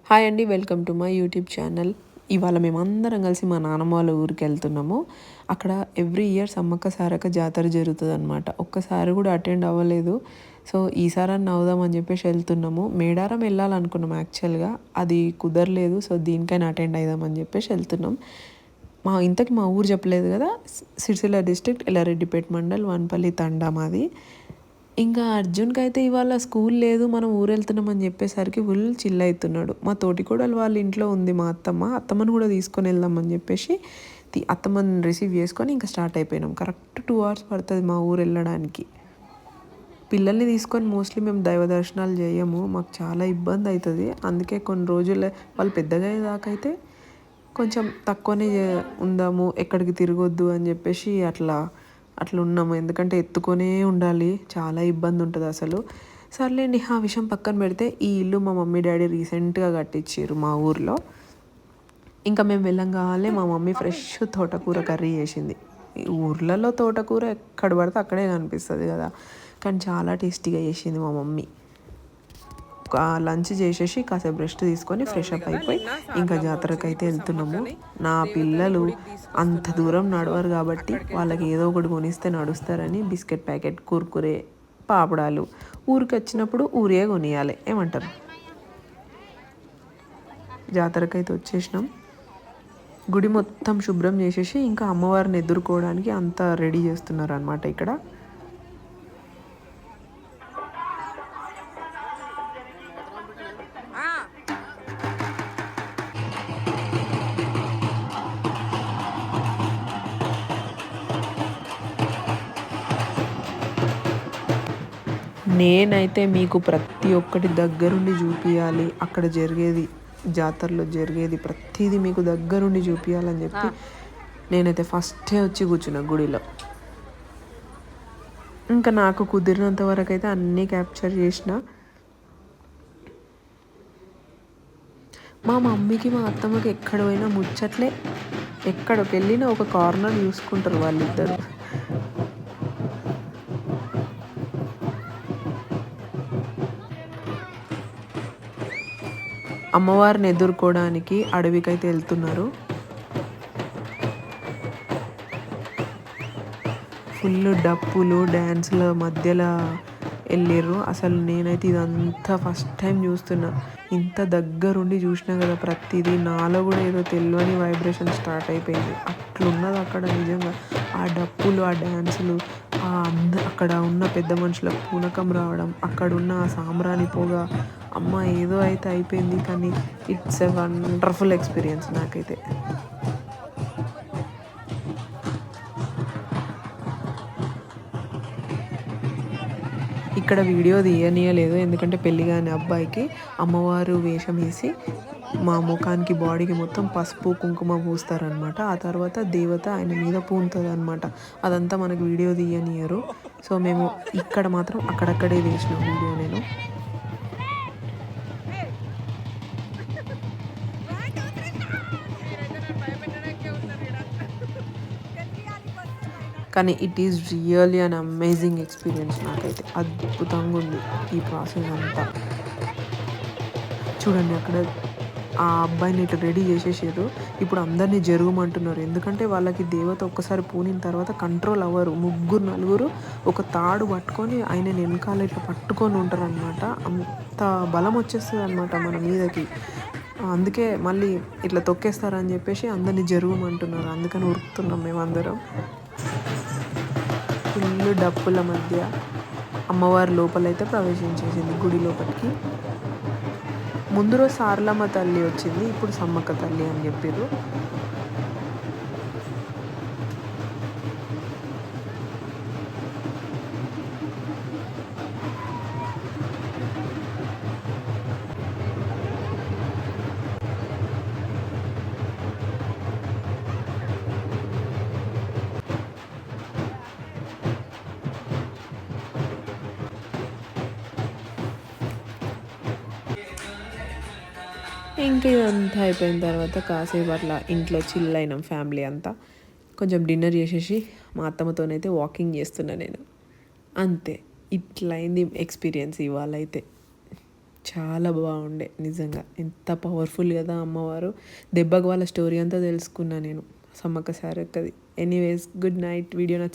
Hi అండి, welcome to my YouTube channel. ఇవాళ మేమందరం కలిసి మా నాన్నమ్మ వాళ్ళ ఊరికి వెళ్తున్నాము. అక్కడ ఎవ్రీ ఇయర్ సమ్మక్క సారక్క జాతర జరుగుతుంది అనమాట. ఒక్కసారి కూడా అటెండ్ అవ్వలేదు. సో ఈసారి అవుదామని చెప్పేసి వెళ్తున్నాము. మేడారం వెళ్ళాలనుకున్నాం యాక్చువల్గా, అది కుదరలేదు. సో దీనికైనా అటెండ్ అవుదామని చెప్పేసి వెళ్తున్నాం. మా ఊరు చెప్పలేదు కదా, సిరిసిల్ల డిస్ట్రిక్ట్ ఎల్లారెడ్డిపేట మండల్ వనపల్లి తండా మాది. ఇంకా అర్జున్కి అయితే ఇవాళ స్కూల్ లేదు, మనం ఊరు వెళ్తున్నామని చెప్పేసరికి ఫుల్ చిల్ అవుతున్నాడు. మా తోటికోడలు వాళ్ళ ఇంట్లో ఉంది మా అత్తమ్మను కూడా తీసుకొని వెళ్దామని చెప్పేసి అత్తమ్మని రిసీవ్ చేసుకొని ఇంకా స్టార్ట్ అయిపోయినాం. కరెక్ట్ 2 hours పడుతుంది మా ఊరు వెళ్ళడానికి. పిల్లల్ని తీసుకొని మోస్ట్లీ మేము దైవ దర్శనాలు చేయము, మాకు చాలా ఇబ్బంది అవుతుంది. అందుకే కొన్ని రోజులు వాళ్ళు పెద్దగా అయ్యేదాకా అయితే కొంచెం తక్కువనే ఉందాము, ఎక్కడికి తిరగొద్దు అని చెప్పేసి అట్లా ఉన్నాము. ఎందుకంటే ఎత్తుకొనే ఉండాలి, చాలా ఇబ్బంది ఉంటుంది అసలు. సర్లేండి, ఆ విషయం పక్కన పెడితే ఈ ఇల్లు మా మమ్మీ డాడీ రీసెంట్గా కట్టించారు మా ఊర్లో. ఇంకా మేము వెళ్ళంగానే మా మమ్మీ ఫ్రెష్ తోటకూర కర్రీ చేసింది. ఊర్లలో తోటకూర ఎక్కడ పడితే అక్కడే కనిపిస్తుంది కదా, కానీ చాలా టేస్టీగా చేసింది మా మమ్మీ. లంచ్ చేసేసి కాసేపు రెస్ట్ తీసుకొని ఫ్రెష్ అప్ అయిపోయి ఇంకా జాతరకు అయితే వెళ్తున్నాము. నా పిల్లలు అంత దూరం నడవరు కాబట్టి వాళ్ళకి ఏదో ఒకటి కొనిస్తే నడుస్తారని బిస్కెట్ ప్యాకెట్, కుర్కురే, పాపడాలు ఊరికి వచ్చినప్పుడు ఊరే కొనియాలి. ఏమంటారు? జాతరకు అయితే వచ్చేసినాం. గుడి మొత్తం శుభ్రం చేసేసి ఇంకా అమ్మవారిని ఎదుర్కోవడానికి అంతా రెడీ చేస్తున్నారు అనమాట ఇక్కడ. నేనైతే మీకు ప్రతి ఒక్కటి దగ్గరుండి చూపించాలి, అక్కడ జరిగేది, జాతరలో జరిగేది ప్రతిదీ మీకు దగ్గరుండి చూపించాలని చెప్పి నేనైతే ఫస్టే వచ్చి కూర్చున్నా గుడిలో. ఇంకా నాకు కుదిరినంత వరకు అయితే అన్నీ క్యాప్చర్ చేసిన. మా మమ్మీకి మా అత్తమ్మకి ఎక్కడ పోయినా ముచ్చట్లే, ఎక్కడికి వెళ్ళినా ఒక కార్నర్ చూసుకుంటారు వాళ్ళిద్దరు. అమ్మవారిని ఎదుర్కోవడానికి అడవికైతే వెళ్తున్నారు. ఫుల్ డప్పులు డ్యాన్స్ల మధ్యలో వెళ్ళిర్రు. అసలు నేనైతే ఇదంతా ఫస్ట్ టైం చూస్తున్నా. ఇంత దగ్గరుండి చూసినా కదా ప్రతిదీ, నాలో కూడా ఏదో తెలియని వైబ్రేషన్ స్టార్ట్ అయిపోయింది. అట్లున్నది అక్కడ నిజంగా. ఆ డప్పులు, ఆ డ్యాన్సులు, అక్కడ ఉన్న పెద్ద మనుషులకు పూనకం రావడం, అక్కడున్న ఆ సాంబ్రాణి పొగ, అమ్మ ఏదో అయితే అయిపోయింది. కానీ ఇట్స్ ఎ వండర్ఫుల్ ఎక్స్పీరియన్స్ నాకైతే. ఇక్కడ వీడియో తీయనీయలేదు, ఎందుకంటే పెళ్ళి కాని అబ్బాయికి అమ్మవారు వేషం వేసి మా ముఖానికి, బాడీకి మొత్తం పసుపు కుంకుమ పూస్తారనమాట. ఆ తర్వాత దేవత ఆయన మీద పూనుతుంది అనమాట. అదంతా మనకు వీడియో తీయనియరు. సో మేము ఇక్కడ మాత్రం అక్కడక్కడే తీసిన వీడియో నేను. కానీ it is really an amazing experience. నాకైతే అద్భుతంగా ఉంది ఈ ప్రాసెస్ అంతా. చూడండి, అక్కడ ఆ అబ్బాయిని ఇటు రెడీ చేసేసారు. ఇప్పుడు అందరినీ జరగమంటున్నారు, ఎందుకంటే వాళ్ళకి దేవత ఒక్కసారి పూనిన తర్వాత కంట్రోల్ అవ్వరు. 3-4 ఒక తాడు పట్టుకొని ఆయన వెనకాల ఇట్లా పట్టుకొని ఉంటారు అనమాట. అంత బలం వచ్చేస్తుంది అనమాట మన మీదకి. అందుకే మళ్ళీ ఇట్లా తొక్కేస్తారని చెప్పేసి అందరినీ జరగమంటున్నారు. అందుకని ఉరుకుతున్నాం మేమందరం. ఫుల్ డప్పుల మధ్య అమ్మవారి లోపలైతే ప్రవేశించేసింది గుడి లోపలికి. ముందు రోజు సారలమ్మ తల్లి వచ్చింది, ఇప్పుడు సమ్మక్క తల్లి అని చెప్పారు. ఇంకా ఇదంతా అయిపోయిన తర్వాత కాసేపు అట్లా ఇంట్లో చిల్ అయినాం ఫ్యామిలీ అంతా. కొంచెం డిన్నర్ చేసేసి మా అత్తమ్మతోనైతే వాకింగ్ చేస్తున్నా నేను. అంతే, ఇట్లా అయింది ఎక్స్పీరియన్స్ ఇవాళ అయితే. చాలా బాగుండే నిజంగా. ఎంత పవర్ఫుల్ కదా అమ్మవారు. దెబ్బకు వాళ్ళ స్టోరీ అంతా తెలుసుకున్నా నేను సమ్మక్క సారక్కది. Anyways good night. వీడియో నచ్చి